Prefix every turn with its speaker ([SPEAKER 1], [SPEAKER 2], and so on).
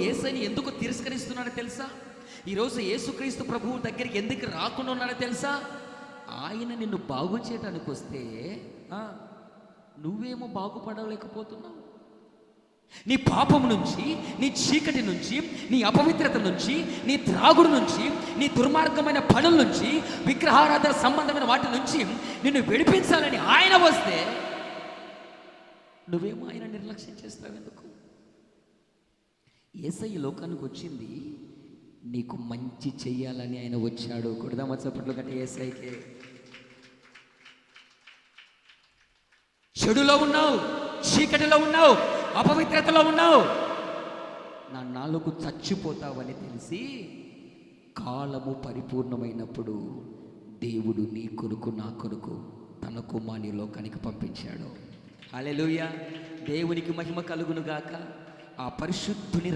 [SPEAKER 1] యేసయ్యని ఎందుకు తిరస్కరిస్తున్నాడో తెలుసా? ఈరోజు యేసుక్రీస్తు ప్రభువు దగ్గరికి ఎందుకు రాకుండా ఉన్నాడో తెలుసా? ఆయన నిన్ను బాగు చేయడానికి వస్తే నువ్వేమో బాగుపడలేకపోతున్నావు. నీ పాపం నుంచి, నీ చీకటి నుంచి, నీ అపవిత్రత నుంచి, నీ త్రాగుడు నుంచి, నీ దుర్మార్గమైన పనుల నుంచి, విగ్రహారాధన సంబంధమైన వాటి నుంచి నిన్ను విడిపించాలని ఆయన వస్తే నువ్వేమో ఆయన నిర్లక్ష్యం చేస్తావు ఎందుకు? యేసయ్య లోకానికి వచ్చింది నీకు మంచి చెయ్యాలని ఆయన వచ్చాడు. కొడదామా చప్పట్లు కంటే యేసయ్యకే. చెడులో ఉన్నావు, చీకటిలో ఉన్నావు, అపవిత్రతలో ఉన్నావు, నా నాలుగు చచ్చిపోతావని తెలిసి కాలము పరిపూర్ణమైనప్పుడు దేవుడు నీ కొరకు నా కొరకు తన కుమారుని లోకానికి పంపించాడు. హల్లెలూయా. దేవునికి మహిమ కలుగును గాక. ఆ పరిశుద్ధుని